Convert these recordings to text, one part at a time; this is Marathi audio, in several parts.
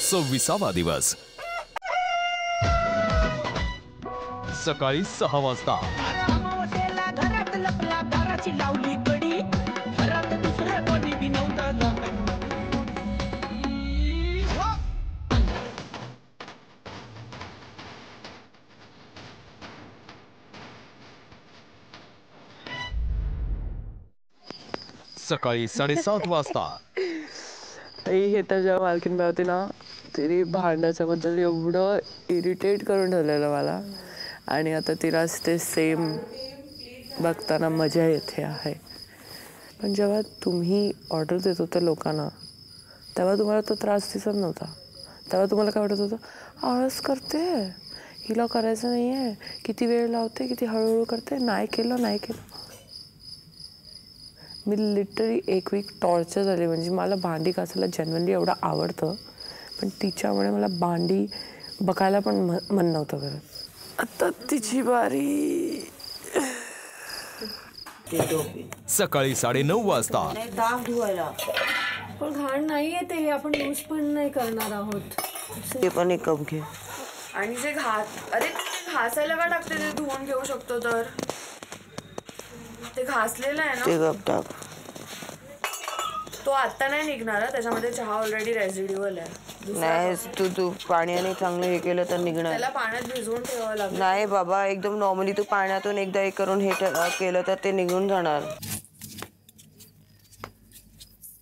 26वा दिवस सकाळी 6 वाजता सकाळी 7:30 वाजता हे तर जेव्हा मालकीनबाई होती ना, तिने भांड्याच्या बद्दल एवढं इरिटेट करून ठेवलेलं मला, आणि आता तिला ते सेम बघताना मजा येते आहे. पण जेव्हा तुम्ही ऑर्डर देत होते लोकांना, तेव्हा तुम्हाला तो त्रास दिसत नव्हता. तेव्हा तुम्हाला काय वाटत होतं, आळस करते, हिला करायचं नाही आहे, किती वेळ लावते, किती हळूहळू करते, नाही केलं. मी लिटरली 1 वीक टॉर्चर झाली. म्हणजे मला भांडी घासायला जेन्युइनली एवढं आवडतं, पण तिच्यामुळे मला भांडी बघायला पण मन नव्हतं करत. आता तिची बारी. सकाळी 9:30 वाजता दाग धुवायला. पण घाण नाहीये ते, आपण यूज पण नाही करणार आहोत. ते पण एक कप घे. आणि जे अरे ते घासायला का टाकते, ते धुवून घेऊ शकतो तर. ते घासलेलं आहे ना, ते कप टाक. तो आता नाही निघणार, त्याच्यामध्ये चहा ऑलरेडी रेसिड्युअल आहे. नाही तू पाण्याने चांगलं हे केलं तर निघणार. त्याला पाण्यात भिजवून ठेवावं लागेल. नाही बाबा, एकदम नॉर्मली तू पाण्यातून एकदा हे करून हे केलं तर ते निघून जाणार.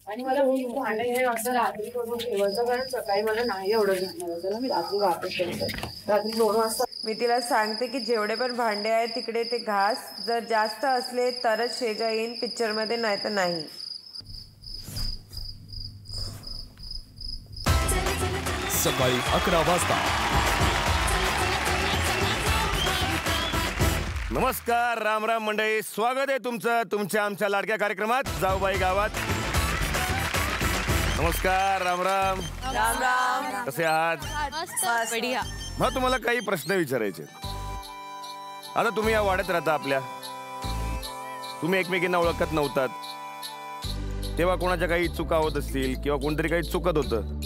आणि मला भांडे हे असं रात्री करून ठेवायचं, कारण सकाळी मला नाही एवढं जाणार. त्याला मी रात्री वापस करतो. रात्री 2 वाजता मी तिला सांगते की जेवढे पण भांडे आहेत तिकडे ते घास. जर जास्त असले तरच शेजा येईन पिक्चरमध्ये, नाही तर नाही. सकाळी 11 वाजता. नमस्कार, राम राम मंडळी, स्वागत आहे तुमचं तुमच्या आमच्या लाडक्या कार्यक्रमात जाऊबाई गावात. नमस्कार, राम राम. राम राम. कसे आहात? बढिया. मग तुम्हाला काही प्रश्न विचारायचे. आता तुम्ही या वाड्यात राहता आपल्या, तुम्ही एकमेकींना ओळखत नव्हतात, तेव्हा कोणाच्या काही चुका होत असतील किंवा कोणतरी काही चुकत होतं,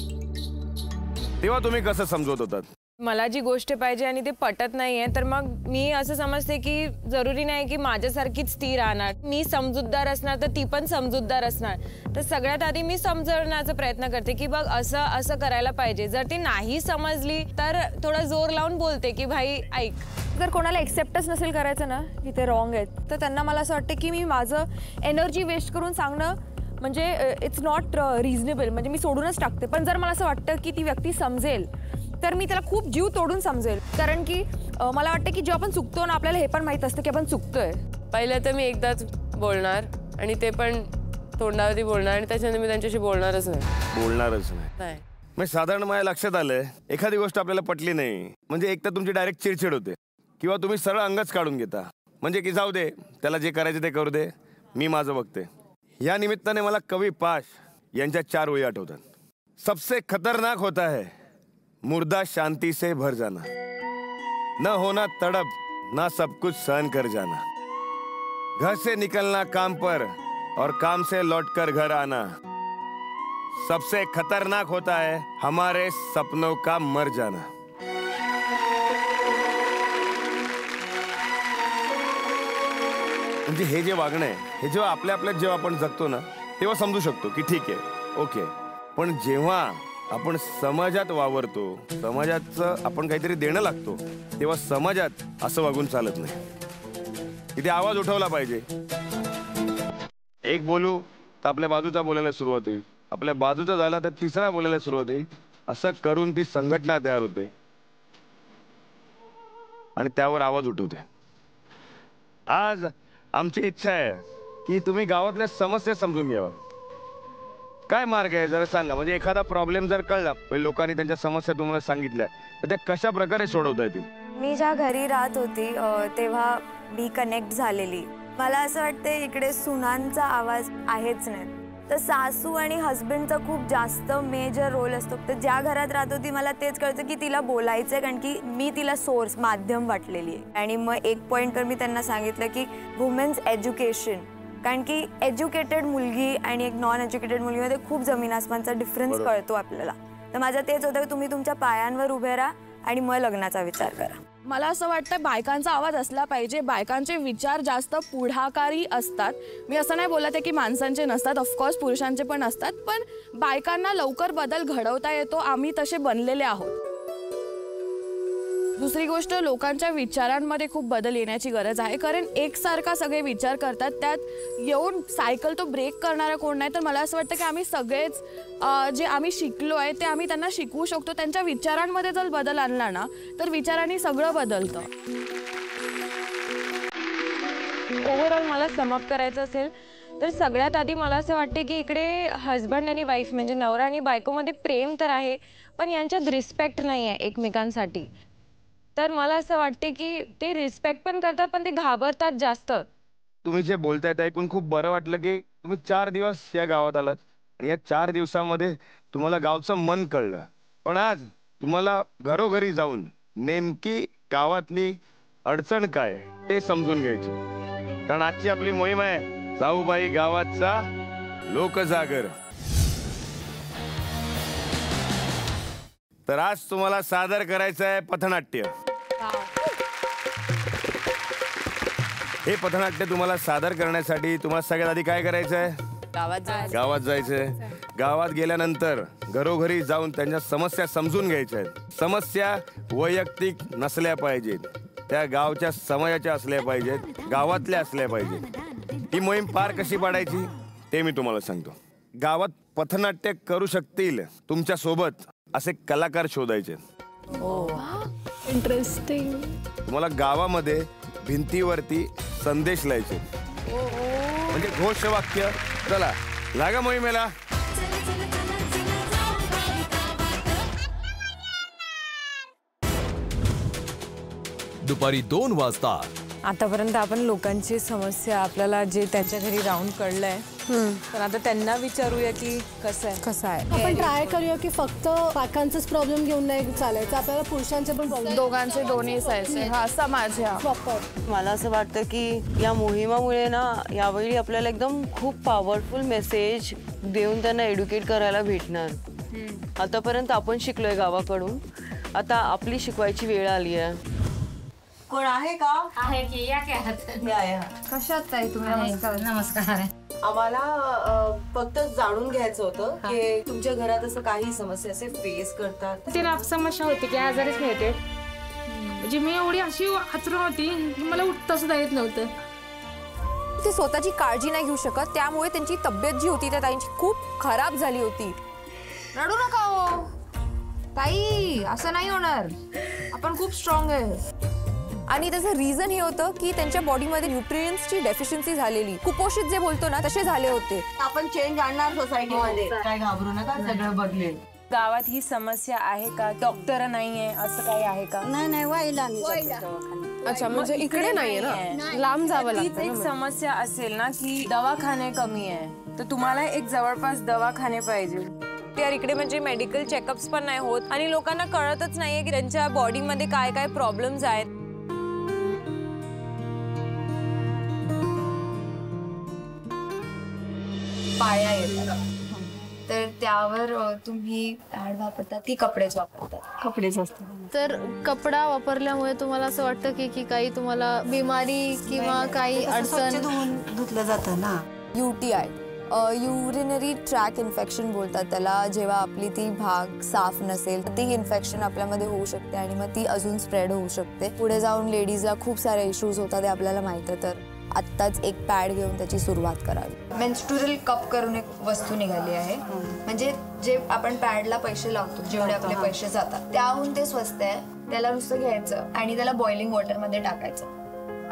तेव्हा तुम्ही कसं समजवत होतात? मला जी गोष्ट पाहिजे आणि ते पटत नाहीये, तर मग मी असं समजते की जरुरी नाही की माझ्यासारखीच ती राहणार. मी समजूतदार असणार तर ती पण समजूतदार असणार. तर सगळ्यात आधी मी समजवण्याचा प्रयत्न करते की बघ असं करायला पाहिजे. जर ती नाही समजली तर थोडा जोर लावून बोलते की भाई ऐक. जर कोणाला एक्सेप्टच नसेल करायचं ना की ते रॉंग आहेत, तर त्यांना मला असं वाटतं की मी माझं एनर्जी वेस्ट करून सांगणं म्हणजे इट्स नॉट रिझनेबल. म्हणजे मी सोडूनच टाकते. पण जर मला असं वाटतं की ती व्यक्ती समजेल तर मी त्याला खूप जीव तोडून समजेल. कारण की मला वाटतं की जेव्हा आपण चुकतो ना, आपल्याला हे पण माहीत असतं की आपण चुकतोय. पहिलं तर मी एकदाच बोलणार, आणि ते पण तोंडावरती बोलणार, आणि त्याच्यानंतर मी त्यांच्याशी बोलणारच नाही. मग साधारण माझ्या लक्षात आलंय, एखादी गोष्ट आपल्याला पटली नाही म्हणजे एक तर तुमची डायरेक्ट चिडचिड होते, किंवा तुम्ही सरळ अंगच काढून घेता. म्हणजे की जाऊ दे, त्याला जे करायचे ते करू दे, मी माझं बघते. या निमित्ताने मला कवी पाश यांच्या 4 ओळी आठवतात. सबसे खतरनाक होता है मुर्दा शांति से भर जाना, न होना तड़प, ना सब कुछ सहन कर जाना, घर से निकलना काम पर और काम से लौटकर घर आना, सबसे खतरनाक होता है हमारे सपनों का मर जाना. म्हणजे हे जे वागणं आहे, हे जेव्हा आपल्यात जेव्हा आपण जगतो ना, तेव्हा समजू शकतो की ठीक आहे, ओके. पण जेव्हा आपण समाजात वावरतो, समाजाचं आपण काहीतरी देणं लागतो, तेव्हा समाजात असं वागून चालत नाही. इथे आवाज उठवला पाहिजे. एक बोलू तर आपल्या बाजूचा बोलायला सुरुवात होईल, आपल्या बाजूचा झाला तर तिसरा बोलायला सुरुवात होईल. असं करून ती संघटना तयार होते आणि त्यावर आवाज उठवते. आज आमची इच्छा आहे की तुम्ही गावातल्या समस्या समजून घ्यावा. काय मार्ग आहे जरा सांगा. म्हणजे एखादा प्रॉब्लेम जर कळला, लोकांनी त्यांच्या समस्या तुम्हाला सांगितल्या, तर त्या कशा प्रकारे सोडवता येतील? मी ज्या घरी राहत होती तेव्हा मी कनेक्ट झालेली. मला असं वाटतं इकडे सुनांचा आवाज आहेच नाही, तर सासू आणि हस्बंडचा खूप जास्त मेजर रोल असतो. तर ज्या घरात राहत होती मला तेच कळतं की तिला बोलायचं आहे, कारण की मी तिला सोर्स माध्यम वाटलेली आहे. आणि मग एक पॉईंटवर मी त्यांना सांगितलं की वुमेन्स एज्युकेशन, कारण की एज्युकेटेड मुलगी आणि एक नॉन एज्युकेटेड मुलगीमध्ये खूप जमीन आसमानचा डिफरन्स कळतो आपल्याला. तर माझं तेच होतं की तुम्ही तुमच्या पायांवर उभे राहा आणि मग लग्नाचा विचार करा. मला असं वाटतं बायकांचा आवाज असला पाहिजे. बायकांचे विचार जास्त पुढाकारी असतात. मी असं नाही बोलत आहे की माणसांचे नसतात, ऑफकोर्स पुरुषांचे पण असतात, पण बायकांना लवकर बदल घडवता येतो. आम्ही तसे बनलेले आहोत. दुसरी गोष्ट, लोकांच्या विचारांमध्ये खूप बदल येण्याची गरज आहे, कारण एकसारखा सगळे विचार करतात. त्यात येऊन सायकल तो ब्रेक करणारा कोण नाही. तर मला असं वाटतं की आम्ही सगळेच जे आम्ही शिकलो आहे ते आम्ही त्यांना शिकवू शकतो. त्यांच्या विचारांमध्ये जर बदल आणला ना तर विचारांनी सगळं बदलतं. ओव्हरऑल मला समअप करायचं असेल तर सगळ्यात आधी मला असं वाटते की इकडे हजबंड आणि वाईफ म्हणजे नवरा आणि बायकोमध्ये प्रेम तर आहे, पण यांच्यात रिस्पेक्ट नाही आहे एकमेकांसाठी. तर मला असं वाटते की ते रिस्पेक्ट पण करतात पण ते घाबरतात जास्त. तुम्ही जे बोलताय ते ऐकून खूप बरं वाटलं की तुम्ही 4 दिवस या गावात आलात आणि या 4 दिवसामध्ये तुम्हाला गावचं मन कळलं. पण आज तुम्हाला घरोघरी जाऊन नेमकी गावातली अडचण काय ते समजून घ्यायची. कारण आजची आपली मोहीम आहे साऊबाई गावाचा लोकजागर. तर आज तुम्हाला सादर करायचं आहे पथनाट्य. हे पथनाट्य तुम्हाला सादर करण्यासाठी तुम्हाला सगळ्यात आधी काय करायचं आहे? गावात जायचंय. गावात गेल्यानंतर घरोघरी जाऊन त्यांच्या समस्या समजून घ्यायच्या आहेत. समस्या वैयक्तिक नसल्या पाहिजेत, त्या गावच्या समाजाच्या असल्या पाहिजेत, गावातल्या असल्या पाहिजेत. ही मोहीम पार कशी पाडायची ते मी तुम्हाला सांगतो. गावात पथनाट्य करू शकतील तुमच्या सोबत असे कलाकार शोधायचे. इंटरेस्टिंग. तुम्हाला गावामध्ये भिंतीवरती संदेश लिहायचे, म्हणजे घोषवाक्य. चला लागा मोहिमेला. दुपारी 2 वाजता. आतापर्यंत आपण लोकांची समस्या आपल्याला जे त्यांच्या घरी राहून कळलंय, पण आता त्यांना विचारूया की कसं आहे. आपण ट्राय करूया की फक्त बायकांचाच प्रॉब्लेम घेऊन नाही चालायचं, आपल्याला पुरुषांचे पण प्रॉब्लेम, दोघांचे दोन्ही साईडचे. हा समाज ह्या प्रॉपर. मला असं वाटतं की या मोहिमामुळे ना यावेळी आपल्याला एकदम खूप पॉवरफुल मेसेज देऊन त्यांना एड्युकेट करायला भेटणार. आतापर्यंत आपण शिकलोय गावाकडून, आता आपली शिकवायची वेळ आली आहे. कोण आहे का? आहे की या की या. कशात ताई तुम्ही? नमस्कार. नमस्कार. आम्हाला फक्त जाणून घ्यायचं होतं की तुमच्या घरात असं काही समस्या असे फेस करतात. ती समस्या होती की आजारीच मिळते, म्हणजे मी एवढी अशी आतुर होती मला उठता सुद्धा येत नव्हतं. ती स्वतःची काळजी नाही घेऊ शकत, त्यामुळे त्यांची तब्येत जी होती त्या ताईंची खूप खराब झाली होती. रडू नका हो ताई, असं नाही होणार, आपण खूप स्ट्रॉंग आहे. आणि त्याचं रिझन हे होतं की त्यांच्या बॉडीमध्ये न्यूट्रिएंट्सची डेफिशियन्सी झालेली, कुपोषित जे बोलतो ना तसे झाले होते. आपण चेंज आणणार सोसायटीमध्ये, काय घाबरू नका, सगळं बदलेल. गावात ही समस्या आहे का? डॉक्टर नाहीये असं काही आहे का? नाही व्हायला. अच्छा, म्हणजे इकडे नाहीये ना, लांब जावं लागतं. तीच एक समस्या असेल ना की दवाखाने कमी आहे, तर तुम्हाला एक जवळपास दवाखाने पाहिजे. यार इकडे म्हणजे मेडिकल चेकअप्स पण नाही होत आणि लोकांना कळतच नाहीये की त्यांच्या बॉडीमध्ये काय काय प्रॉब्लेम्स आहेत. पाया येतात तर त्यावर तुम्ही पॅड वापरतात की कपडेच वापरतात? कपडेच असतात. तर कपडा वापरल्यामुळे तुम्हाला असं वाटतं की काही तुम्हाला बिमारी किंवा काही अडचण? धुतलं जातं ना. UTI युरिनरी ट्रॅक इन्फेक्शन बोलतात त्याला. जेव्हा आपली ती भाग साफ नसेल ती इन्फेक्शन आपल्यामध्ये होऊ शकते आणि मग ती अजून स्प्रेड होऊ शकते. पुढे जाऊन लेडीजला खूप सारे इश्यूज होतात हे आपल्याला माहिती आहे. तर आत्ताच एक पॅड घेऊन त्याची सुरुवात करावी. मेन्स्ट्रुअल कप करून एक वस्तू निघाली आहे, म्हणजे जे आपण पॅडला पैसे लावतो जेवढे आपले पैसे जातात त्याहून ते स्वस्त आहे. त्याला नुसतं घ्यायचं आणि त्याला बॉइलिंग वॉटरमध्ये टाकायचं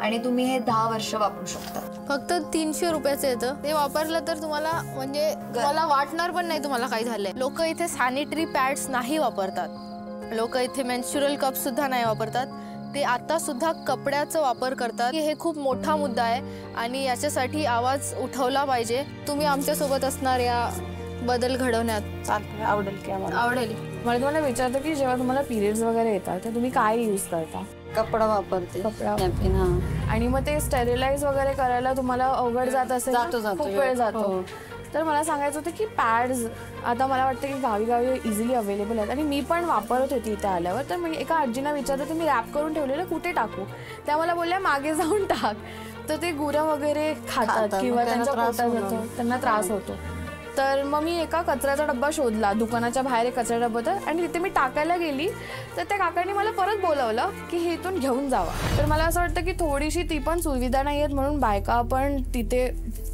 आणि तुम्ही हे 10 वर्ष वापरू शकता. फक्त 300 रुपयाचं येतं. ते वापरलं तर तुम्हाला म्हणजे मला वाटणार पण नाही तुम्हाला काही झालंय. लोक इथे सॅनिटरी पॅड्स नाही वापरतात, लोक इथे मेन्स्ट्रुअल कप सुद्धा नाही वापरतात. ते आता सुद्धा कपड्याचा वापर करतात. हे खूप मोठा मुद्दा आहे आणि याच्यासाठी आवाज उठवला पाहिजे. तुम्ही आमच्यासोबत असणार या बदल घडवण्यात? आवडेल की आम्हाला. आवडेल. मला तुम्हाला विचारतो की जेव्हा तुम्हाला पिरियड्स वगैरे येतात तर तुम्ही काय यूज करता? कपडा वापरते. कपडा. नॅपकिन. आणि मग ते स्टेरिलाइज वगैरे करायला तुम्हाला अवघड जात असेल? जातो खूप वेळ जातो. तर मला सांगायचं होतं की पॅड्स आता मला वाटतं की गावी गावी इझिली अवेलेबल आहेत आणि मी पण वापरत होती इथे आल्यावर. तर मी एका आजीना विचारलं तर मी रॅप करून ठेवलेलं कुठे टाकू. त्या मला बोलल्या मागे जाऊन टाक. तर ते गुरं वगैरे खातात किंवा त्यांच्या पोटात जातं, त्यांना त्रास होतो. तर मग मी एका कचऱ्याचा डब्बा शोधला, दुकानाच्या बाहेर एक कचरा डब्बा होता आणि तिथे मी टाकायला गेली तर त्या काकांनी मला परत बोलवलं की हे इथून घेऊन जावा. तर मला असं वाटतं की थोडीशी ती पण सुविधा नाही आहेत म्हणून बायका पण तिथे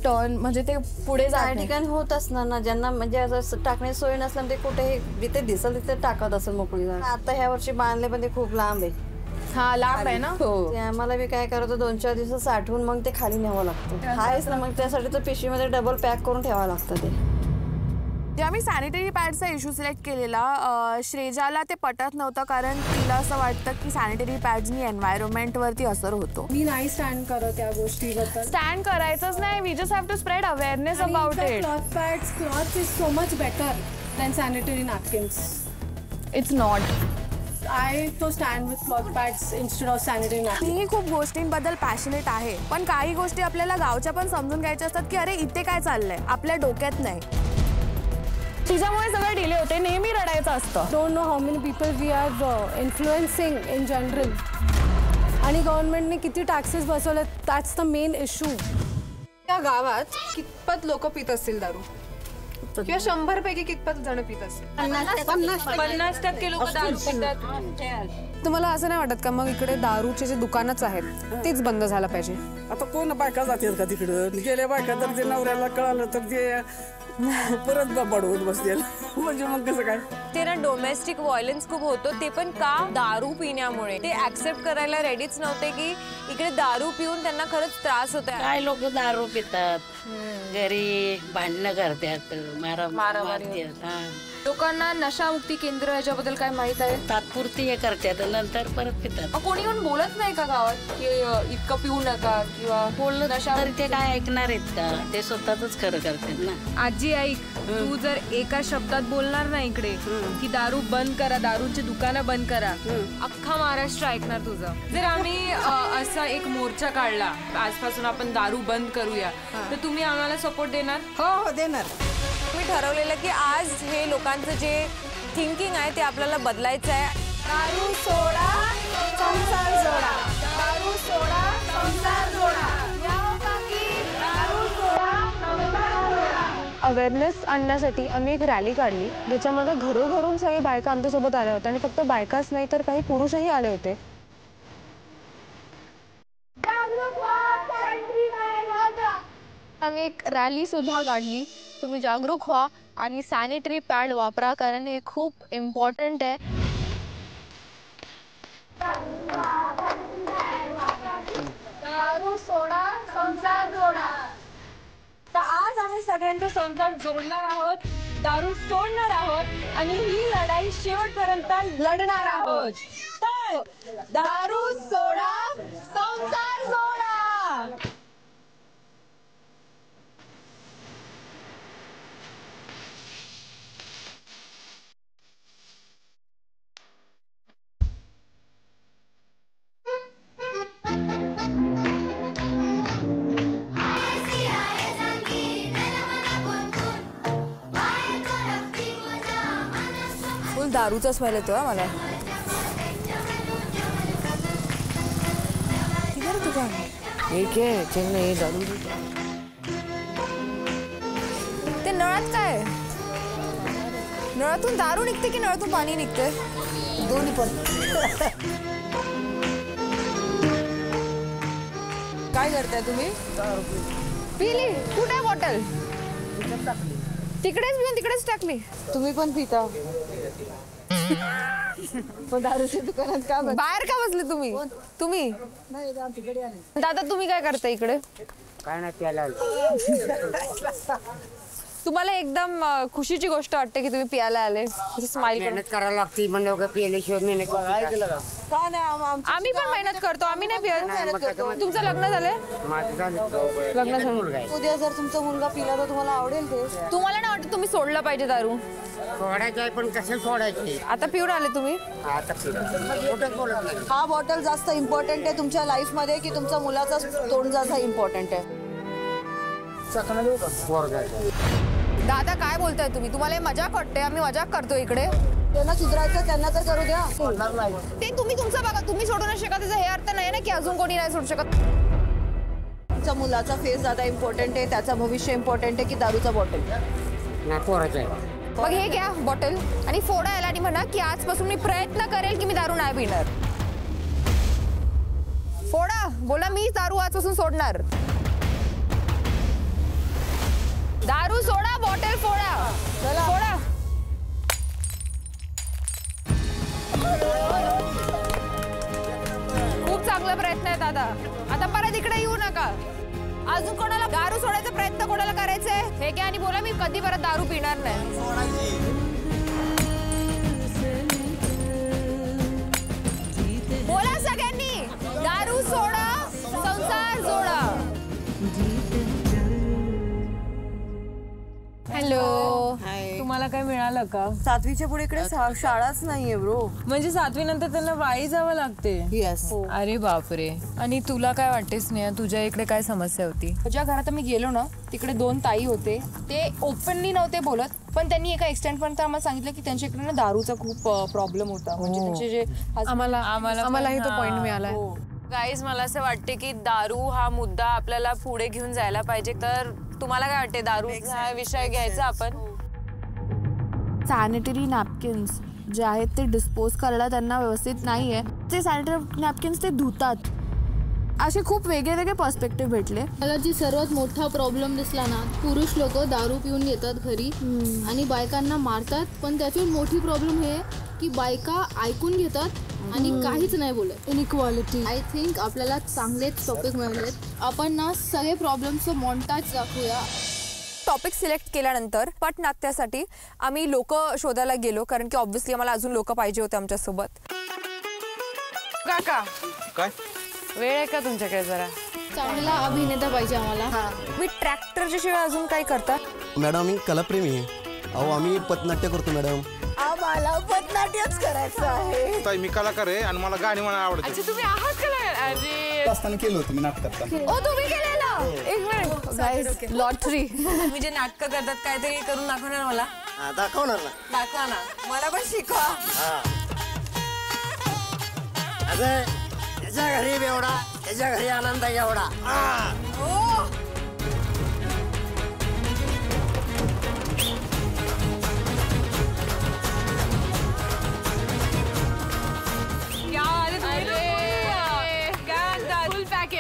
टर्न म्हणजे ते पुढे जात ठिकाणी होत असणार ना, ज्यांना म्हणजे असं टाकण्याची सोय नसल्याने ते कुठेही जिथे दिसल तिथे टाकत असेल मोकळी जागा. आता ह्या वर्षी बांधले पण ते खूप लांब आहे. हा लांब आहे ना. ते आम्हाला बी काय करायचं 2-4 दिवस साठवून मग ते खाली न्यावं लागतं. हायच ना, मग त्यासाठी तर पिशवीमध्ये डबल पॅक करून ठेवावं लागतं. ते जेव्हा मी सॅनिटरी पॅडचा इश्यू सिलेक्ट केलेला, श्रेजाला ते पटत नव्हतं कारण तिला असं वाटतं की सॅनिटरी पॅड्सनी एन्व्हायरमेंटवरती असर होतो. मी नाही स्टँड करत त्या गोष्टीबद्दल. स्टँड करायचंच नाही, we just have to spread awareness about it. Cloth pads, cloth is so much better than sanitary napkins. It's not. I तो stand with cloth pads instead of sanitary napkins. मी खूप गोष्टींबद्दल पॅशनेट आहे, पण काही गोष्टी आपल्याला गावच्या पण समजून घ्यायच्या असतात की अरे इथे काय चाललंय, आपल्या डोक्यात नाही. तिच्यामुळे सगळं डिले होते, नेहमी रडायचं असतं. Don't know how many people we are influencing in general. आणि गव्हर्नमेंटने किती टॅक्सेस बसवले, दॅट्स द मेन इश्यू. त्या गावात कितपत लोक पित असतील दारू, किंवा 100 पैकी कितपत जण पित असतील? 50% लोक दारू पितात. तुम्हाला असं नाही वाटत का मग इकडे दारूचे जे दुकानच आहेत तेच बंद झालं पाहिजे? आता कोण बायका जातात का तिकडं? गेल्या बायका तर ते नवऱ्याला कळालं तर ते परत बडवत बसतील, म्हणजे मग कसं काय? ते ना डोमेस्टिक व्हायलन्स खूप होतो, ते पण का दारू पिण्यामुळे. ते ऍक्सेप्ट करायला रेडीच नव्हते की इकडे दारू पिऊन त्यांना खरंच त्रास होतो. काय लोक दारू पितात, घरी भांडणं करतात, मारामारी. लोकांना नशामुक्ती केंद्र याच्याबद्दल काय माहित आहे? तात्पुरती हे करतात, नंतर परत पितात. कोणी येऊन बोलत नाही का गावात की इतकं पिऊ नका किंवा बोललं तर ते काय ऐकणार आहेत का? ते स्वतःच खरं करतात ना. आजी ऐक, तू जर एका शब्दात बोलणार ना इकडे की दारू बंद करा, दारूची दुकानं बंद करा, अख्खा महाराष्ट्र ऐकणार तुझं. जर आम्ही असा एक मोर्चा काढला आजपासून आपण दारू बंद करूया, तर तुम्ही आम्हाला सपोर्ट देणार? हो देणार. मी ठरवलेलं की आज हे लोकांचं जे थिंकिंग आहे ते आपल्याला बदलायचं आहे. दारू सोडा, संसार जोडा. दारू सोडा, संसार जोडा. अवेअरनेस आणण्यासाठी आम्ही एक रॅली काढली, ज्याच्यामध्ये घरोघरून सगळे बायका आमच्यासोबत आल्या होत्या आणि फक्त बायकाच नाही तर काही पुरुषही आले होते. आम्ही एक रॅली सुद्धा काढली. तुम्ही जागरूक व्हा आणि सॅनिटरी पॅड वापरा कारण हे खूप इम्पॉर्टंट आहे. दारू सोडा, संसार जोडा. तर आज आम्ही सगळ्यांचा संसार जोडणार आहोत, दारू सोडणार आहोत आणि ही लढाई शेवटपर्यंत लढणार आहोत. तर दारू सोडा, संसार जोडा. दारूचा स्मेल येतो मला. एक आहे चेन्नई दारू. ते नळात काय, नळातून दारू निघते की नळातून पाणी निघते? दोन्ही पण. काय करताय तुम्ही? पिली? कुठे बॉटल? तिकडेच पिऊन तिकडेच टाकली. तुम्ही पण पिता? दारूच्या दुकानात का बाहेर का बसले तुम्ही? तुम्ही दादा तुम्ही काय करता इकडे? काय नाही प्यायला. तुम्हाला एकदम खुशीची गोष्ट वाटते की तुम्ही पियाला आले? स्माइल मेहनत करायला लागते म्हणजे पियाल्याशिवाय मेहनत. आम्ही पण मेहनत करतो, आम्ही नाही पियत. तुमचं लग्न झालंय? लग्न झालं. उद्या जर तुमचा मुलगा पिला तर तुम्हाला आवडेल ते? तुम्हाला नाही वाटत तुम्ही सोडलं पाहिजे दारू? सोडायचं आहे पण कसं सोडायचे? आता पिऊन आले तुम्ही? आता कुठंच बोलत नाही. हा बॉटल जास्त इम्पॉर्टंट आहे तुमच्या लाईफ मध्ये की तुमच्या मुलाचा तोंड जास्त इम्पॉर्टंट आहे? चकना देऊ का पोरगायचा? दादा काय बोलताय तुम्ही? तुम्हाला हे मजाक वाटते? आम्ही मजाक करतो इकडे. त्यांना सुधारायचं त्यांना तर करू द्या. ते तुम्ही तुमचं बघा, तुम्ही सोडू नाही शकत त्याचा हे अर्थ नाही ना की अजून कोणी नाही सोडू शकत. तुमच्या मुलाचा फेस ज्यादा इम्पॉर्टंट आहे, त्याचा भविष्य इम्पॉर्टंट आहे की दारूचा बॉटल? नाही पोराचा आहे. मग हे घ्या बॉटल आणि फोडा याला आणि म्हणा की आजपासून मी प्रयत्न करेल की मी दारू नाही पिणार. फोडा, बोला मी दारू आजपासून सोडणार. दारू सोडा, बॉटल फोडा. चला फोडा. खूप चांगला प्रयत्न आहे दादा. आता परत इकडे येऊ नका. अजून कोणाला दारू सोडायचा प्रयत्न कोणाला करायचंय हे घ्या आणि बोला मी कधी परत दारू पिणार नाही. बोला सगळ्यांनी दारू सोडा, संसार जोडा. हॅलो, तुम्हाला काय मिळालं का? 7वीच्या पुढे इकडे शाळाच नाहीये ब्रो. म्हणजे 7वी नंतर त्यांना वाई जावं लागते? येस. अरे बापरे. आणि तुला काय वाटते स्नेहा, तुझ्या इकडे काय समस्या होती? ज्या घरात मी गेलो ना तिकडे 2 ताई होते. ते ओपनली नव्हते बोलत, पण त्यांनी एका एक्सटेंट पर्यंत आम्हाला सांगितलं की त्यांच्या इकडे ना दारूचा खूप प्रॉब्लेम होता. म्हणजे त्यांचे जे आम्हालाही तो पॉइंट मिळाला. गाईज, मला असं वाटते की दारू हा मुद्दा आपल्याला पुढे घेऊन जायला पाहिजे. तर तुम्हाला काय वाटते, दारू हा विषय घ्यायचा आपण? सॅनिटरी नॅपकिन्स जे आहेत ते डिस्पोज करायला त्यांना व्यवस्थित नाही आहे. ते सॅनिटरी नॅपकिन्स ते धुतात. असे खूप वेगळे वेगळे पर्स्पेक्टिव्ह भेटले. मला जी सर्वात मोठा प्रॉब्लेम दिसला ना, पुरुष लोक दारू पिऊन येतात घरी आणि बायकांना मारतात. पण त्याची मोठी प्रॉब्लेम हे की बायका ऐकून घेतात आणि काहीच नाही बोलत. इनइक्वालिटी. आय थिंक आपल्याला चांगलेच टॉपिक मिळालेत. आपण ना सगळे प्रॉब्लेम्सचं मॉन्टाज दाखवूया. टॉपिक सिलेक्ट केल्यानंतर पटनाट्यासाठी आम्ही लोक शोधायला गेलो, कारण की ऑब्व्हियसली आम्हाला अजून लोक पाहिजे होते आमच्यासोबत. काका, काय वेळ आहे का तुमच्याकडे? जरा चांगला अभिनेता पाहिजे आम्हाला. मी ट्रॅक्टरच्या शिवाय अजून काय करता? मॅडम आम्ही कलाप्रेमी आहे. अहो आम्ही पथनाट्य करतो मॅडम. आम्हाला पथनाट्यच करायचं आहे. ताई मी कलाकार आहे आणि मला गाणी म्हणायला आवडते. अच्छा, तुम्ही आहात कलाकार? अरे असताना केलं होतं मी नाटकात. ओ तुम्ही केलेलं? एक मिनिट गाईज, लॉटरी. तुम्ही जे नाटकं करतात काहीतरी करून दाखवणार मला? दाखवणार ना. दाखवा ना, मला पण शिकवा. त्याच्या घरी एवढा, त्याच्या घरी आनंद एवढा.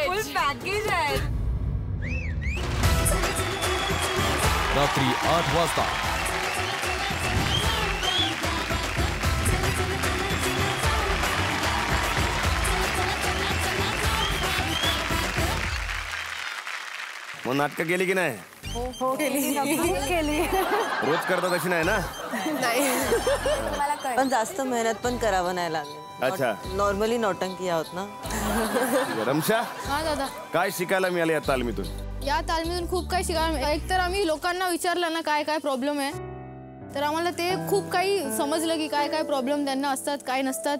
फुल पॅकेज आहे. रात्री 8 वाजता. मग नाटकं केली की नाही? हो केली. रोज करता तशी नाही ना? नाही. पण जास्त मेहनत पण करावं नाही लागेल. अच्छा. नॉर्मली नौटंकी आहोत ना. रमशा, हा दादा, काय शिकायला मिळालं या तालमीतून? या तालमीतून खूप काही शिकायला. एक तर आम्ही लोकांना विचारलं ना काय काय प्रॉब्लेम आहे, तर आम्हाला ते खूप काही समजलं की काय काय प्रॉब्लेम त्यांना असतात, काय नसतात.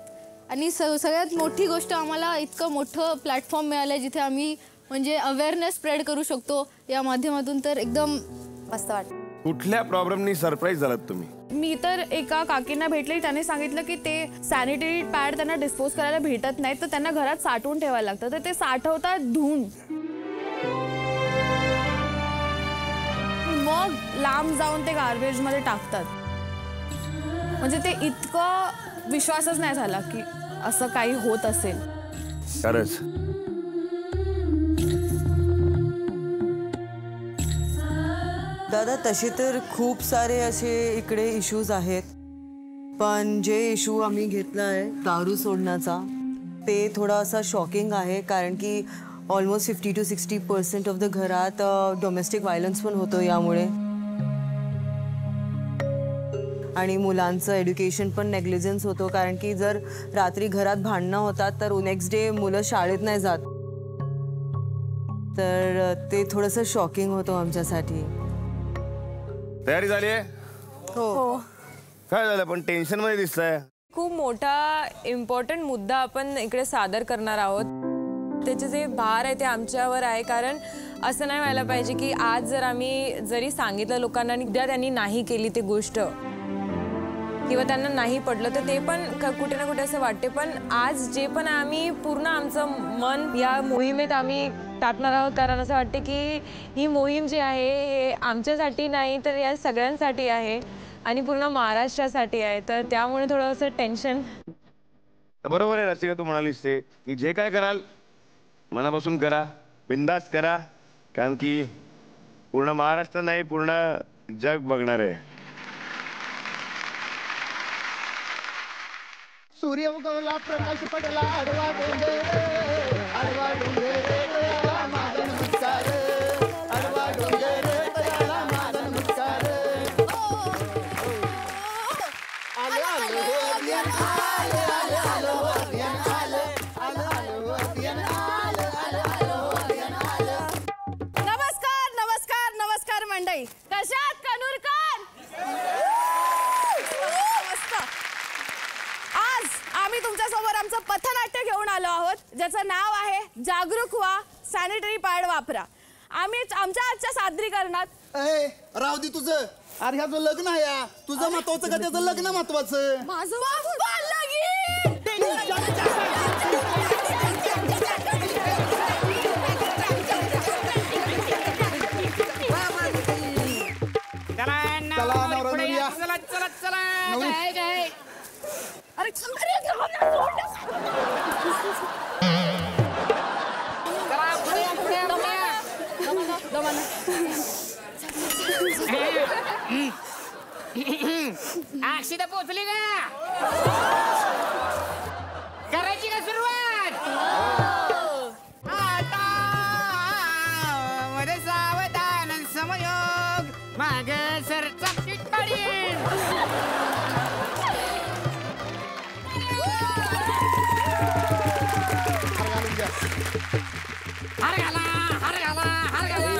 आणि सगळ्यात मोठी गोष्ट आम्हाला इतकं मोठं प्लॅटफॉर्म मिळालं जिथे आम्ही म्हणजे अवेअरनेस स्प्रेड करू शकतो या माध्यमातून. तर एकदम मस्त वाटतं. कुठल्या प्रॉब्लेमनी सरप्राईज झालात तुम्ही? मी तर एका काकींना भेटले, त्याने सांगितलं की ते सॅनिटरी पॅड त्यांना डिस्पोज करायला भेटत नाही, तर त्यांना घरात साठवून ठेवायला लागतं. तर ते साठवतात धुवून, मग लांब जाऊन ते गार्बेजमध्ये टाकतात. म्हणजे ते इतकं विश्वासच नाही झाला की असं काही होत असेल. खरंच. दादा, तसे तर खूप सारे असे इकडे इश्यूज आहेत, पण जे इशू आम्ही घेतला आहे दारू सोडण्याचा, ते थोडा असा शॉकिंग आहे. कारण की ऑलमोस्ट 50 to 60% ऑफ द घरात डोमेस्टिक व्हायलन्स पण होतो यामुळे. आणि मुलांचं एज्युकेशन पण नेग्लिजन्स होतो. कारण की जर रात्री घरात भांडणं होतात तर नेक्स्ट डे मुलं शाळेत नाही जात. तर ते थोडंसं शॉकिंग होतं आमच्यासाठी. तयारी झाली आहे? हो. काय झालं पण टेन्शन मध्ये दिसतंय? खूप मोठा इम्पॉर्टंट मुद्दा आपण इकडे सादर करणार आहोत. त्याचे जे भार आहे ते आमच्यावर आहे, कारण असं नाही व्हायला पाहिजे की आज जर आम्ही जरी सांगितलं लोकांना आणि उद्या त्यांनी नाही केली ती गोष्ट किंवा त्यांना नाही पडलं तर ते पण कुठे ना कुठे असं वाटते. पण आज जे पण आम्ही पूर्ण आमचं मन या मोहिमेत आम्ही टाकणार आहोत, कारण असं वाटते की ही मोहीम जी आहे हे आमच्यासाठी नाही तर या सगळ्यांसाठी आहे आणि पूर्ण महाराष्ट्रासाठी आहे. तर त्यामुळे थोडंसं टेन्शन. बरोबर आहे रसिका, तू म्हणालीस ते की जे काय कराल मनापासून करा, बिंदास करा, कारण की पूर्ण महाराष्ट्र नाही पूर्ण जग बघणार आहे. सूर्य उगवला प्रकाश पडला आडवा डोंगर, आडवा डोंगर तयाला माझा नमस्कार, आडवा डोंगर तयाला माझा नमस्कार. आलं आलं हो अभियान आलं, आलं आलं हो अभियान आलं, आलं आलं हो अभियान आलं, आलं आलं हो अभियान आलं. नमस्कार नमस्कार नमस्कार मंडळी, कशात कनूरकर? आज आम्ही तुमच्यासमोर आमचं पथनाट्य घेऊन आलो आहोत, ज्याचं नाव आहे जागरूक व्हा, सॅनिटरी पॅड वापरा. आम्ही आमच्या आजच्या सादरीकरणात राव दे तुझं. अरे ह्याचं लग्न आहे, तुझं महत्वाचं का त्याचं लग्न महत्वाचं? माझं अरे अक्षिता पोचली का? करायची का सुरुवात? आता मध्ये सावधान समयोग माग सरचा चिटकाडीन. हार घाला हार घाला हार घाला.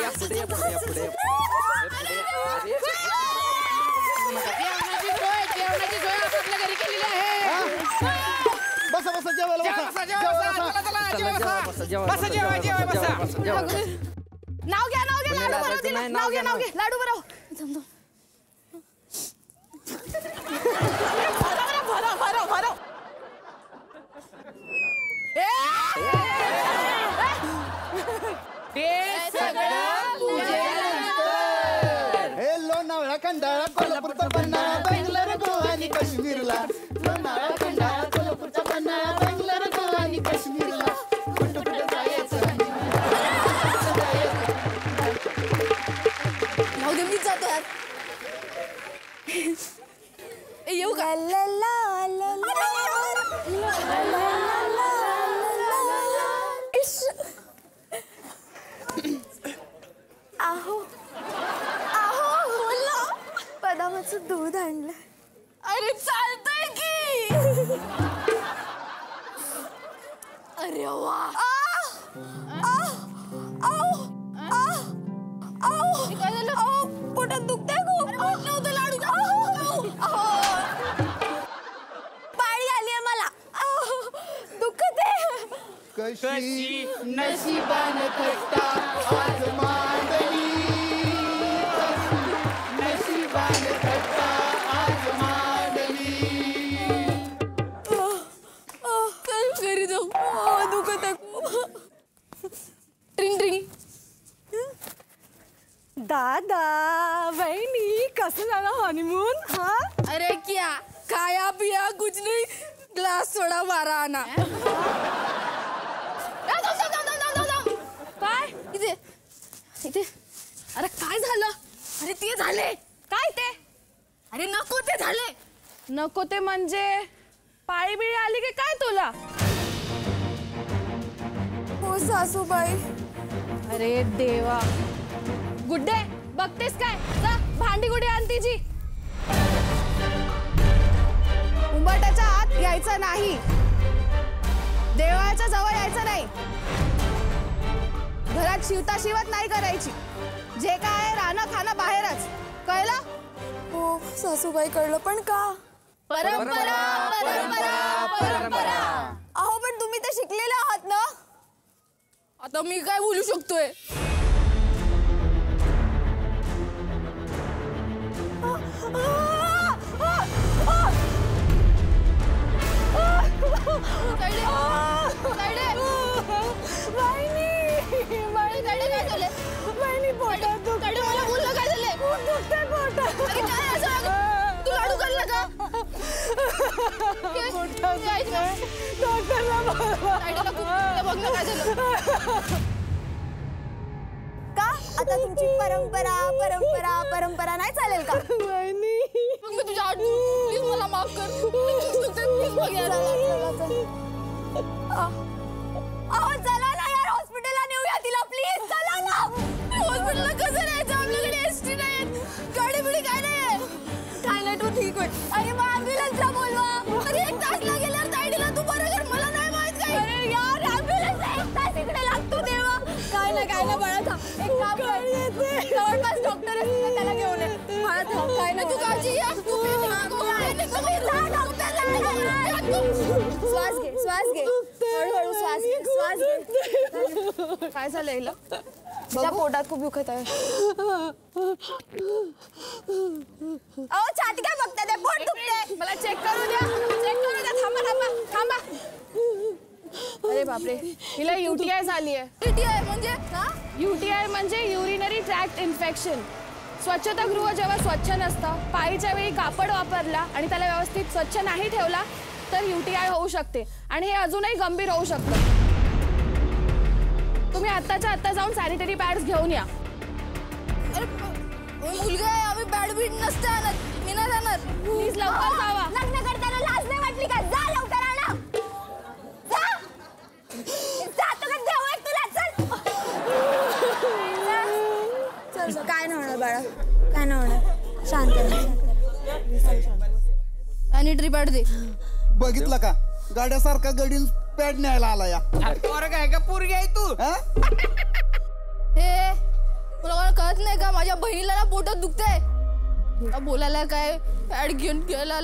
जेवणाची सोय आपल्या घरी केलेली आहे. बसा बसा जेवायला बसा. बसा जेवा जेवा बसा. नाव घ्या नाव घ्या लाडू भरव तिला. नाव घ्या नाव घ्या लाडू भरव. भरव भरव भरव. हे लोणावळा खंडाळा कोल्हापूरचा पन्हाळा बेंगलोर गोवा आणि काश्मीरला. लोणावळा खंडाळा कोल्हापूरचा पन्हाळा बेंगलोर गोवा आणि काश्मीरला. कुठं कुठं जायचं नाव दे. मीच जातो यार. येऊ का? आहो आहो बोला. बदामाचं दूध आणलं. अरे चालतंय की. अरे वा. पोटात दुखतंय खूप. लाडू पाळी आली मला. दुखते. कशी नशिबान थट्टा आज मांडली, नशिबान थट्टा आज मांडली. घरी जाऊ. दुखत आहे खूप. ट्रिंग ट्रिंग. दादा बहिणी कसं झालं हनीमून? हा अरे क्या खाया पिया कुछ नहीं, ग्लास सोडा मारा आना. काय इथे इथे? अरे काय झालं? अरे ते झाले. काय ते? अरे नको ते झाले. नको ते म्हणजे पाळी बिळी आली की काय तुला? हो सासूबाई. अरे देवा. गुड्डे बघतेस काय? जा भांडी गुडी आण तिची. उंबरठ्याच्या आत यायचं नाही, देवळाच्या जवळ यायचं नाही, घरात शिवता शिवत नाही करायची. जे काय राहणं खाणं बाहेरच. कळलं? हो सासूबाई कळलं. पण का? परंपरा परंपरा परंपरा. अहो पण तुम्ही तर शिकलेले आहात ना. आता मी काय बोलू शकतोय? का आता तुमची परंपरा परंपरा परंपरा नाही चालेल का? मग मी तुझ्या प्लीज मला माफ कर. अहो चला ना यार, हॉस्पिटलला नेऊया तिला प्लीज. चला ना. हॉस्पिटलला कसं जायचं? आपल्याकडे एसटी नाही, गाडी बिडी काय नाही. काय नाही, तू ठीक होईल. अरे मग ॲम्ब्युलन्सला बोलवा. अरे 1 तास लागेल यार तायडीला. तू बरं कर, मला नाही माहित काय. अरे यार ॲम्ब्युलन्स 1 तास इकडे लागतो तेव्हा. काय नाही बाळा, थांब. एक काम कर, जवळपास डॉक्टर असतील ना, त्याला घेऊन ये. बाळा थांब. काय नाही, तू काळजी घ्या. श्वास घे, श्वास घे, हळूहळू श्वास घे, श्वास घे. काय झालं हिला? तिच्या पोटात खूप दुखत आहे. अहो छाती काय बघताय, ते पोट दुखते. मला चेक करू द्या, चेक करू द्या. थांबा थांबा थांबा. अरे बापरे, हिला UTI झाली आहे. UTI म्हणजे? UTI म्हणजे युरिनरी ट्रॅक्ट इन्फेक्शन. स्वच्छतागृह जेव्हा स्वच्छ नसतं, पाळीच्या वेळी कापड वापरला आणि त्याला व्यवस्थित स्वच्छ नाही ठेवला तर UTI होऊ शकते आणि हे अजूनही गंभीर होऊ शकतं. तुम्ही आत्ताच्या आत्ता जाऊन सॅनिटरी पॅड्स घेऊन या. अरे मुलगा आहे, आम्ही पॅड बीड नसते आणत. मी नाही जाणार. प्लीज लवकर जावा. लग्न करताना लाज नाही वाटली का? जा लवकर आणा. जा. जातो का देव आहे तुला? चल. चल काय नाही होणार बाळा, काय नाही होणार. शांत. सॅनिटरी पॅड दे. बघितलं का, गाड्यासारखा गडीन पॅड न्यायला आला या. पोरग आहे का पोरगी आहे तू? हे तुला मला कळत नाही का? माझ्या बहिणीला ना पोटात दुखतंय. बोलायला काय पॅड घेऊन घ्यायला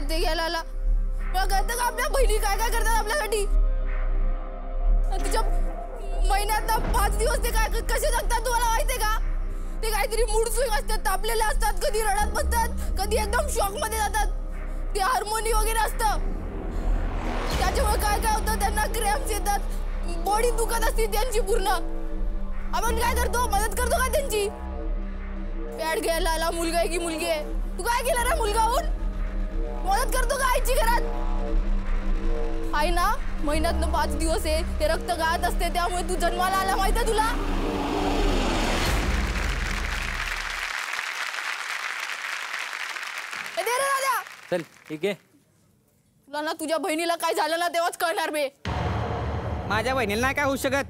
ते घ्यायला. मला कळतं का आपल्या बहिणी काय काय करतात आपल्यासाठी? तिच्या महिन्यात 5 दिवस ते काय कसे जगतात तुम्हाला माहितीये का? ते काहीतरी मूड स्विंग असतात, तापलेले असतात, कधी रडत बसतात, कधी एकदम शॉक मध्ये जातात. ते हार्मोनी वगैरे असतं, त्याच्यामुळे काय काय होतं, त्यांना क्रॅम्प्स येतात, बॉडी दुखत असते त्यांची पूर्ण. आपण काय करतो, मदत करतो का त्यांची? पॅड घ्यायला आला, मुलगा आहे की मुलगी आहे? तू काय केलं रे मुलगा होऊन? मदत करतो का आईची घरात? आई ना महिन्यातनं 5 दिवस आहे, ते रक्त गाळत असते, त्यामुळे तू जन्माला आला माहितीये तुला? चल ठीक आहे. तुला ना तुझ्या बहिणीला काय झालं ना तेव्हाच कळणार बे. माझ्या बहिणीला नाही काय होऊ शकत.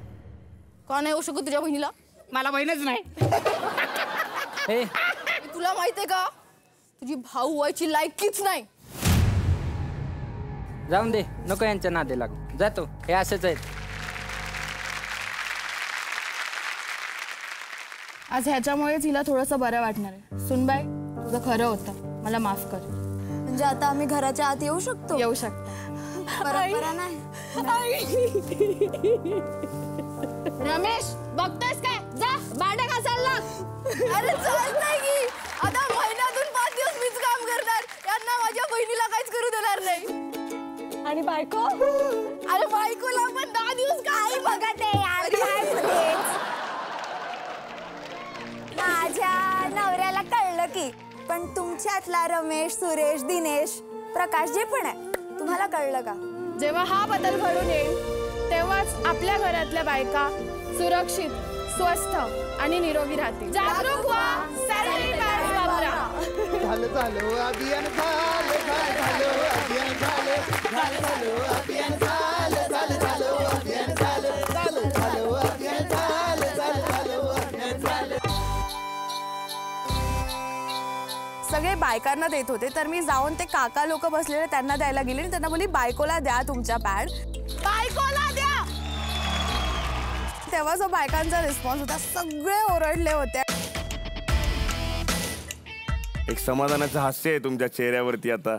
का नाही होऊ शकत तुझ्या बहिणीला? मला बहीणच नाही. तुला माहितीये का, तुझी भाऊ व्हायची लायकीच नाही. जाऊन दे, नको यांच्या नादे लागू. जातो, हे असंच आहेत. आज ह्याच्यामुळेच हिला थोडंसं बरं वाटणार आहे. सुनबाई, तुझं खरं होतं, मला माफ कर. म्हणजे आता आम्ही घराच्या आत येऊ शकतो? येऊ शकतो. परंपरा नाही. रमेश, बघतोयस काय? जा भांडे घासायला लाग. अरे चालतंय की, आता महिन्यातून 5 दिवस मीच काम करणार. यांना माझ्या बहिणीला काहीच करू देणार नाही. आणि बायको? अरे बायकोला पण 10 दिवस काही बघत आहे यार. माझ्या नवऱ्याला कळलं की, पण तुमच्यातला रमेश, सुरेश, दिनेश, प्रकाश जे पण आहे, तुम्हाला कळलं का? जेव्हा हा बदल घडून येईल तेव्हाच आपल्या घरातल्या बायका सुरक्षित, स्वस्थ आणि निरोगी राहतील. जागरूक व्हा, सॅनिटरी पॅड्स वापरा. झालं अभियान झालं अभियान झालं अभियान सगळे बायकांना देत होते, तर मी जाऊन ते काका लोक बसलेले त्यांना द्यायला गेले आणि त्यांना बोलली बायकोला द्या तुमच्या पॅड, बायकोला द्या. तेव्हा जो बायकांचा रिस्पॉन्स होता, सगळे ओरडले होते. एक समाधानाचं हास्य आहे तुमच्या चेहऱ्यावरती आता,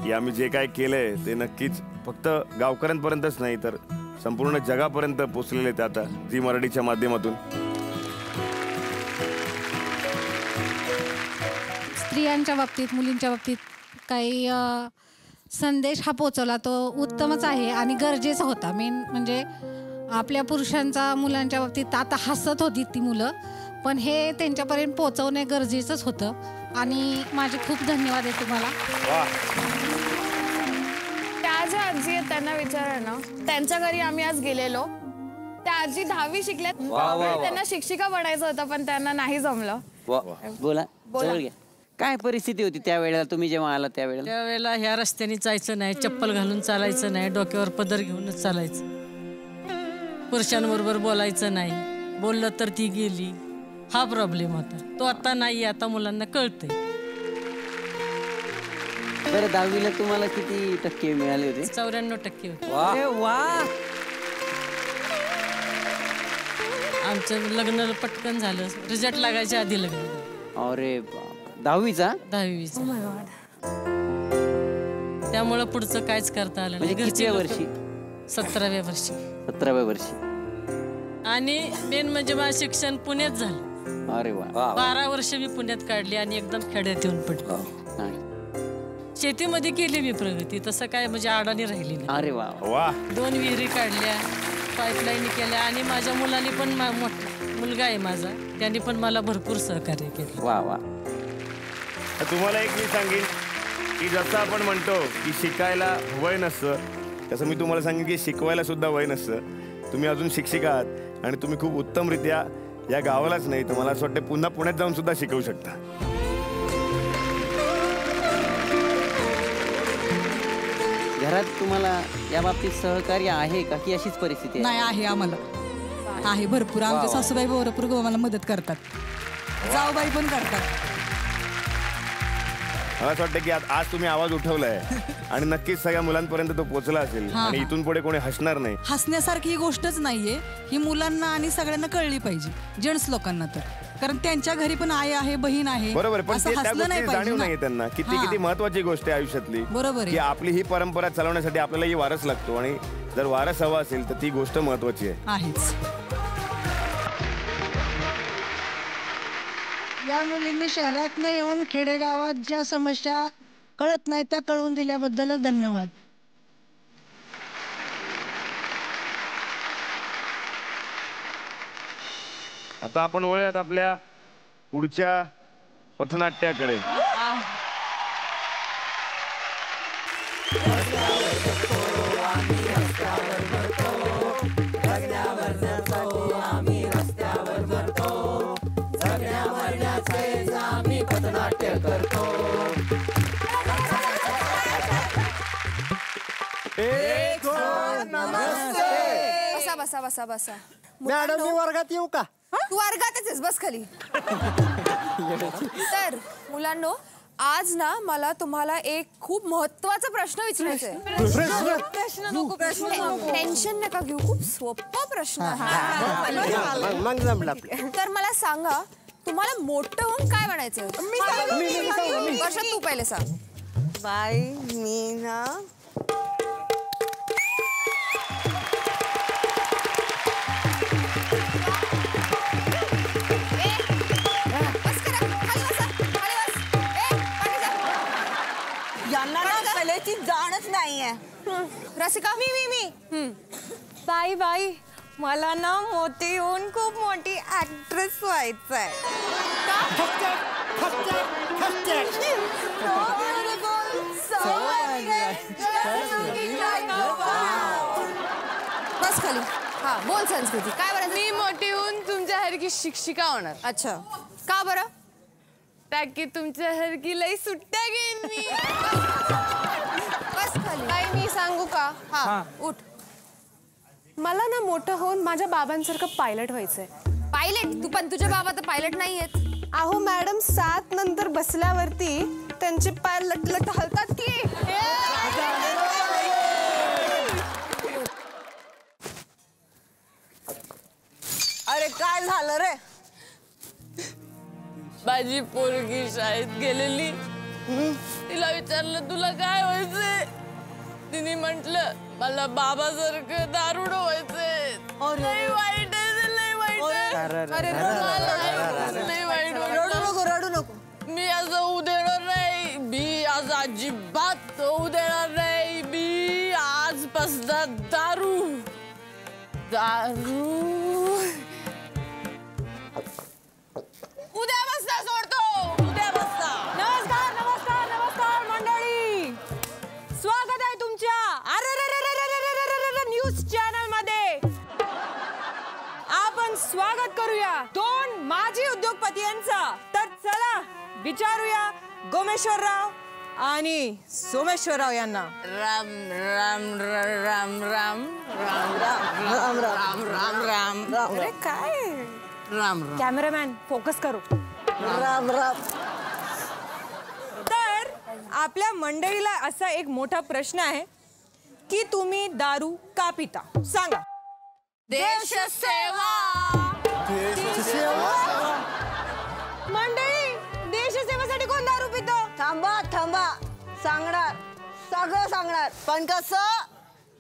की आम्ही जे काय केलंय ते नक्कीच फक्त गावकऱ्यांपर्यंतच नाही तर संपूर्ण जगापर्यंत पोचलेले ते आता झी मराठीच्या माध्यमातून. स्त्रियांच्या बाबतीत, मुलींच्या बाबतीत काही संदेश हा पोचवला तो उत्तमच आहे आणि गरजेचा होता. मेन म्हणजे आपल्या पुरुषांचा मुलांच्या बाबतीत आता हसत होती ती मुलं, पण हे त्यांच्यापर्यंत पोचवणे गरजेचंच होतं आणि माझे खूप धन्यवाद आहे तुम्हाला. आजी आहेत त्यांना विचारा ना, त्यांच्या घरी आम्ही आज गेलेलो. त्या आजी 10वी शिकल्यात. त्यांना शिक्षिका बनायचं होतं पण त्यांना नाही जमलं. बोला जवळ घ्या. काय परिस्थिती होती त्यावेळेला तुम्ही जेव्हा आला त्यावेळेला? त्यावेळेला ह्या रस्त्याने जायचं नाही, चप्पल घालून चालायचं नाही, डोक्यावर पदर घेऊनच चालायचं, पुरुषांबरोबर बोलायचं नाही, बोललं तर ती गेली, हा प्रॉब्लेम होता. तो आता नाही, आता मुलांना कळतंय. बरं 10वीला तुम्हाला किती टक्के मिळाले होते? 94% होते. अरे वा. आमचं लग्न पटकन झालं, रिझल्ट लागायच्या आधी लग्न. अरे 10वीचा? 10वीचा. त्यामुळं पुढचं काहीच करता आलं नाही. कितव्या वर्षी? 17व्या वर्षी. 17व्या वर्षी. आणि मेन म्हणजे माझं शिक्षण पुण्यात झालं. अरे वा. 12 वर्ष मी पुण्यात काढली आणि एकदम खेड्यात येऊन पडली. शेतीमध्ये केली मी प्रगती, तसं काय म्हणजे आडाणी राहिली नाही. अरे वा. 2 विहिरी काढल्या, पाईपलाईन केल्या आणि माझ्या मुलांनी पण मुलगा आहे माझा, त्यांनी पण मला भरपूर सहकार्य केलं. वा वा. तुम्हाला एक मी सांगेन की जसं आपण म्हणतो की शिकायला वय नसतं, तसं मी तुम्हाला सांगेन की शिकवायला सुद्धा वय नसतं. तुम्ही अजून शिक्षिका आहात आणि तुम्ही खूप उत्तमरित्या या गावालाच नाही तर मला असं वाटतं पुन्हा पुण्यात जाऊन सुद्धा शिकवू शकता. घरात तुम्हाला या बाबतीत सहकार्य आहे का की अशीच परिस्थिती आहे? नाही, आहे आम्हाला, आहे भरपूर. आमच्या सासूबाई भरपूर आम्हाला मदत करतात, जाऊबाई पण करतात. मला असं वाटतं की आज तुम्ही आवाज उठवलाय आणि नक्कीच सगळ्या मुलांपर्यंत तो पोहोचला असेल आणि इथून पुढे कोणी हसणार नाही. हसण्यासारखी ही गोष्टच नाहीये, ही मुलांना आणि सगळ्यांना कळली पाहिजे, जेंट्स लोकांना तर. कारण त्यांच्या घरी पण आई आहे, बहीण आहे. बरोबर, पण असं त्या हसलं नाही गोष्टी पाहिजे जाणीव ना. नाहीये त्यांना. किती महत्वाची गोष्ट आहे आयुष्यातली. बरोबर आहे. की आपली ही परंपरा चालवण्यासाठी आपल्याला ही वारस लागतो आणि जर वारस हवा असेल तर ती गोष्ट महत्वाची आहे. या मुलींनी शहरात येऊन खेडेगावात ज्या समस्या कळत नाही त्या कळवून दिल्याबद्दल धन्यवाद. आता आपण वळूयात आपल्या पुढच्या पथनाट्याकडे. बसा बसा बसा बसा. मॅडम मी वर्गात येऊ का? तू वर्गातच आहेस, बस खाली. तर मुलांनो, आज ना मला तुम्हाला एक खूप महत्त्वाचा प्रश्न विचारायचा आहे. टेन्शन नका घेऊ, खूप सोपा प्रश्न आहे. तर मला सांगा, तुम्हाला मोठं होऊन काय बनायचं? वर्षा तू पहिले सांग. बाई मी ना यांना ना कलेची जाणच नाहीये. रसिका मी बाई बाई मला ना मोठी होऊन खूप मोठी ऍक्ट्रेस व्हायचंय. बस खाली. हा बोल संस्कृती, काय बरं? मी मोठी होऊन तुमच्यासारखी शिक्षिका होणार. अच्छा, का बरं? ताकी तुमच्यासारखी लई सुट्ट्या घेईन मी. बस खाली. काय मी सांगू का? हा उठ. मला ना मोठं होऊन माझ्या बाबांसारखं पायलट व्हायचंय. पायलट? तू पण तुझे बाबा तर पायलट नाही आहेत. अहो मॅडम, 7 नंतर बसल्यावरती त्यांचे पाय लटलट हलतात की. अरे काय झालं रे? माझी पोरगी शाळेत गेलेली, तिला विचारलं तुला काय व्हायचंय? तिने म्हटलं मला बाबासारखं दारुड व्हायचंय. लई वाईट आहे, लई वाईट आहे. लई वाईट. रडू नको. मी असं होऊ देणार नाही. मी आज अजिबात होऊ देणार नाही. मी आजपासून दारू उद्या बसता सोडतो. उद्या बसता. नमस्कार नमस्कार नमस्कार मंडळी, स्वागत आहे तुमच्या अरे यांचा. तर चला विचारूया गोमेश्वरराव आणि सोमेश्वरराव यांना. राम राम राम राम राम राम राम राम राम राम. अरे काय राम राम. कॅमेरामॅन फोकस करू. राम राम. तर आपल्या मंडळीला असा एक मोठा प्रश्न आहे की तुम्ही दारू का पिता? सांगा. देशसेवा. मंडळी, देशसेवेसाठी कोण दारू पितो? थांबा थांबा, सांगणार, सगळं सांगणार, पण कसं?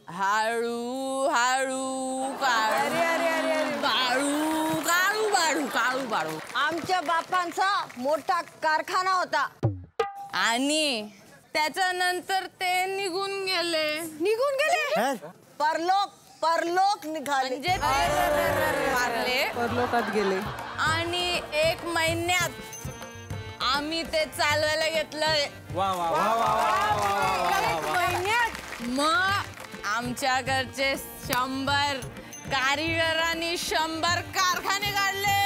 हळू हळू काळू बाळू काळू बाळू काळू बाळू. आमच्या बापांचा मोठा कारखाना होता आणि त्याच्यानंतर ते निघून गेले. निघून गेले? परलोक परलोक निघाले. म्हणजे मारले, परलोकात गेले. आणि 1 महिन्यात आम्ही ते चालवायला घेतलंय. महिन्यात मग आमच्या घरचे 100 कारीगरांनी 100 कारखाने काढले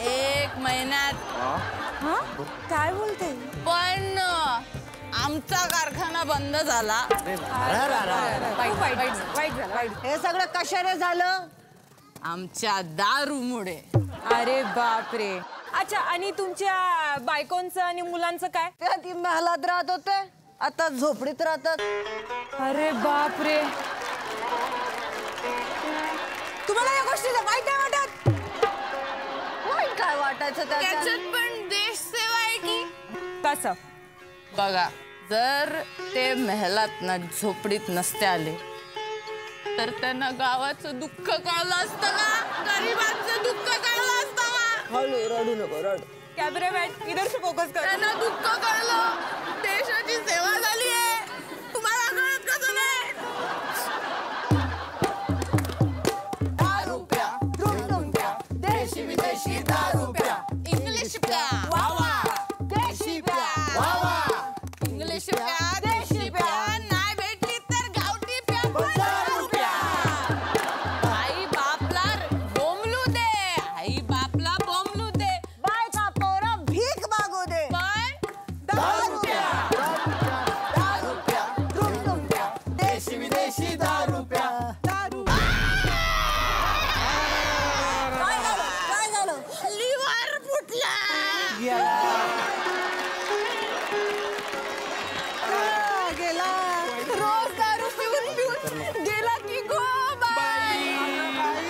1 महिन्यात. काय बोलते? पण आमचा कारखाना बंद झाला. हे सगळं कशाने झालं? आमच्या दारूमुळे. अरे बापरे. अच्छा, आणि तुमच्या बायकोंचं आणि मुलांचं काय? ती महालात राहत होते, आता झोपडीत राहतात. अरे बापरे. तुम्हाला या गोष्टीचं वाईट नाही वाटत? वाईट काय वाटायचं त्याच्यात? पण देशसेवा आहे की. कसं? बघा, जर ते महलात ना झोपडीत नसते आले तर त्यांना गावाचं दुःख कळलं असतं का? गरिबांचं दुःख कळलं असतं का? हळू, रडू नको, रड. कॅमेरामॅन इधर से फोकस कर. त्यांना दुःख कळलं, देशाची सेवा झाली आहे. तुम्हाला कळत कसं नाही? दारू प्या, रुम प्या, देशी विदेशी दारू प्या. इंग्लिश प्या, देशी प्या, इंग्लिश प्या, देशी प्या. नाही भेटली तर गावठी प्या, दारू प्या. आई बापला बोंबलू दे, आई बापला बोंबलू दे. बायका पोरं भीक मागू दे, पण दारू प्या, दारू प्या, रुम प्या, देशी विदेशी दारू प्या. दारू. काय झालं? लिव्हर फुटला. गेला. रोज दारू पिऊन पिऊन गेला की गो बाई.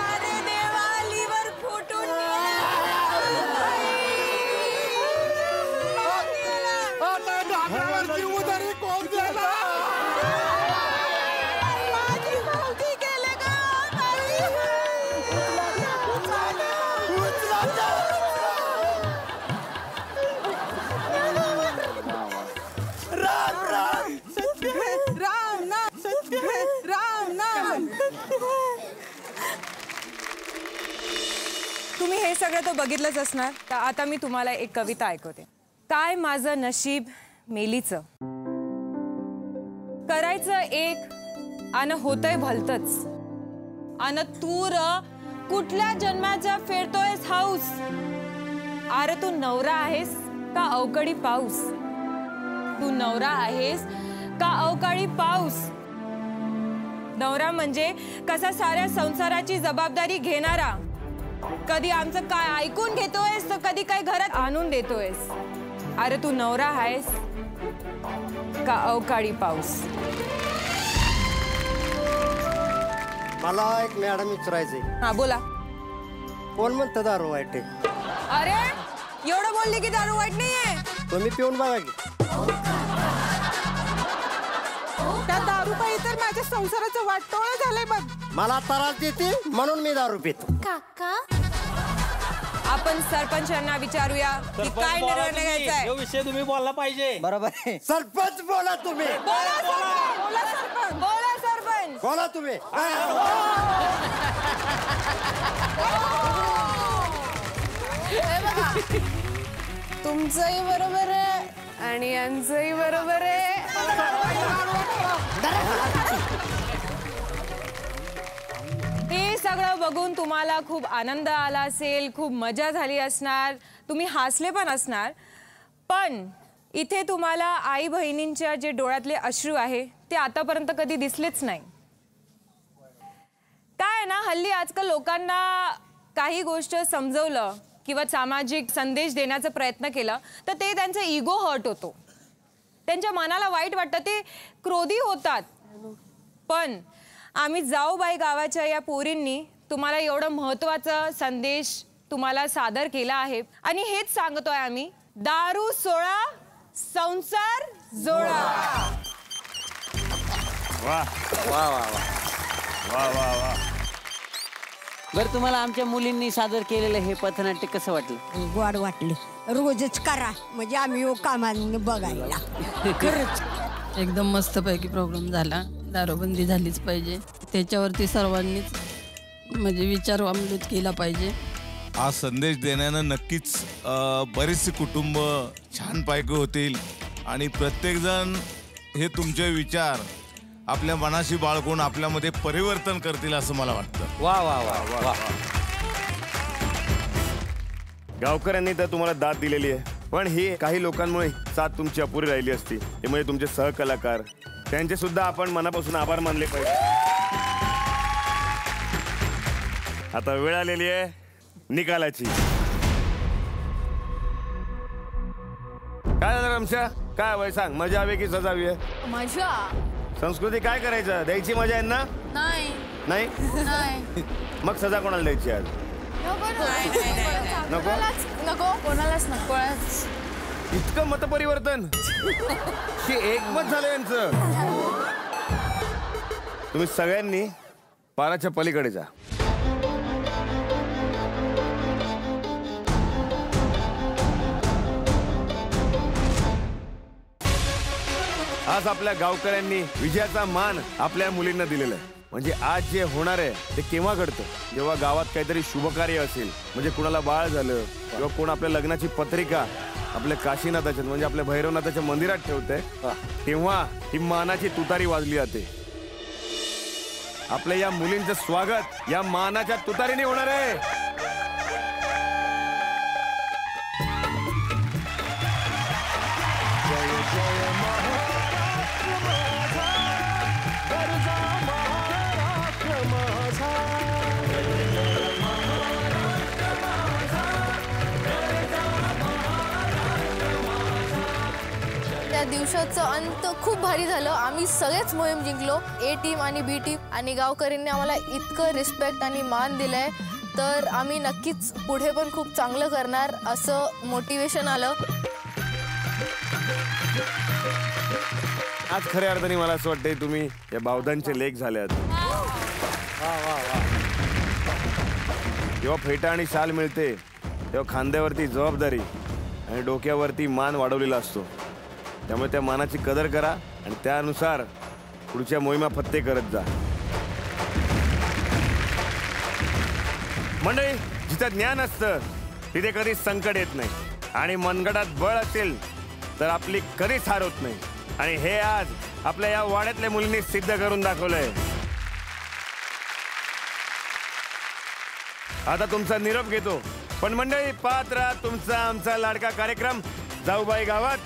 अरे देवा, लिव्हर फुटून तुम्ही हे सगळं तर बघितलंच असणार. तर आता मी तुम्हाला एक कविता ऐकवते. काय माझं नशीब मेलीचं, करायचं एक अन होतंय भलतच, अन तूर कुठल्या जन्माचा फेरतोयस हाऊस. अरे तू नवरा आहेस का अवकाळी पाऊस, तू नवरा आहेस का अवकाळी पाऊस. नवरा म्हणजे कसा साऱ्या संसाराची जबाबदारी घेणारा. कधी आमचं काय ऐकून घेतोयस तर कधी काय घरात आणून देतोयस. अरे तू नवरा आहेस का अवकाळी पाऊस. मला एक मॅडम विचारायचंय. हा बोला. कोण म्हणतं दारू वाईट आहे? अरे एवढं बोलले की दारू वाईट नाहीये. तुम्ही पिऊन बघा की. त्या दारू पायी तर माझ्या संसाराचं वाटोळं झालंय बघ. मला त्रास देते म्हणून मी दारू पितो. काका, आपण सरपंचांना विचारूया की काय निर्णय घ्यायचा आहे. विषय तुम्ही बोलला पाहिजे. बरोबर आहे. सरपंच बोला तुम्ही. बोला सरपंच, बोला सरपंच, बोला तुम्ही. तुमचंही बरोबर आहे आणि यांचंही बरोबर आहे. हे सगळं बघून तुम्हाला खूप आनंद आला असेल, खूप मजा झाली असणार. तुम्ही हसले पण असणार, पण इथे तुम्हाला आई बहिणींच्या जे डोळ्यातले अश्रू आहे ते आतापर्यंत कधी दिसलेच नाही. काय ना, हल्ली आजकाल लोकांना काही गोष्ट समजवलं किंवा सामाजिक संदेश देण्याचा प्रयत्न केला तर ते त्यांचा इगो हर्ट होतो, त्यांच्या मनाला वाईट वाटतं, ते क्रोधी होतात. पण आम्ही जाऊबाई गावाच्या या पोरींनी तुम्हाला एवढं महत्त्वाचा संदेश तुम्हाला सादर केला आहे आणि हेच सांगतोय आम्ही, दारू सोळा संसार जोडा. वा वा वा वा वा वा. बरं, तुम्हाला आमच्या मुलींनी सादर केलेलं हे पथनाट्य कसं वाटलं? गोड वाटले. रोजच करा म्हणजे आम्ही कामाने बघायला. खरंच एकदम मस्तपैकी प्रोग्राम झाला. दारूबंदी झालीच पाहिजे, त्याच्यावरती सर्वांनीच म्हणजे विचार अमृत केला पाहिजे. हा संदेश देण्यानं नक्कीच बरेचसे कुटुंब छानपैकी होतील आणि प्रत्येकजण हे तुमचे विचार आपल्या मनाशी बाळगून आपल्यामध्ये परिवर्तन करतील असं मला वाटतं. वा वा वा वा वा. गावकऱ्यांनी तर तुम्हाला दाद दिलेली आहे, पण ही काही लोकांमुळे साथ तुमची अपुरी राहिली असती. ते म्हणजे तुमचे सहकलाकार, त्यांचे सुद्धा आपण मनापासून आभार मानले पाहिजे. आता वेळ आलेली आहे निकालाची. काय झालं रमशा, काय हवंय सांग? मजा हवी की सजा हवी आहे? मजा. संस्कृती काय करायचं? द्यायची मजा आहे ना? नाही नाही नाही. मग सजा कोणाला द्यायची आज? नको नको कोणालाच नकोच. इतकं मतपरिवर्तन की एकमत झालं यांचं. तुम्ही सगळ्यांनी पाराच्या पलीकडे जा. आज आपल्या गावकऱ्यांनी विजयाचा मान आपल्या मुलींना दिलेला आहे. म्हणजे आज जे होणार आहे ते केव्हा घडतं? जेव्हा गावात काहीतरी शुभकार्य असेल, म्हणजे कुणाला बाळ झालं किंवा कोण आपल्या लग्नाची पत्रिका आपल्या काशीनाथाच्या म्हणजे आपल्या भैरवनाथाच्या मंदिरात ठेवते, तेव्हा ही मानाची तुतारी वाजली जाते. आपल्या या मुलींचं स्वागत या मानाच्या तुतारीने होणार आहे. त्या दिवसाचं अंत खूप भारी झालं. आम्ही सगळेच मोहीम जिंकलो, ए टीम आणि बी टीम, आणि गावकऱ्यांनी आम्हाला इतकं रिस्पेक्ट आणि मान दिलंय, तर आम्ही नक्कीच पुढे पण खूप चांगलं करणार असं मोटिवेशन आलं. आज खऱ्या अर्थाने मला असं वाटतंय तुम्ही या बावधांचे लेख झाले आहेत. जेव्हा फेटा आणि शाल मिळते तेव्हा खांद्यावरती जबाबदारी आणि डोक्यावरती मान वाढवलेला असतो. त्यामुळे त्या मानाची कदर करा आणि त्यानुसार पुढच्या मोहिमा फत्ते करत जा. मंडळी, जिथं ज्ञान असतं तिथे कधीच संकट येत नाही आणि मनगटात बळ असेल तर आपली कधीच हार होत नाही. आणि हे आज आपल्या या वाड्यातल्या मुलींनी सिद्ध करून दाखवलंय. आता तुमचा निरोप घेतो, पण मंडळी पाहत राहा तुमचा आमचा लाडका कार्यक्रम जाऊबाई गावात.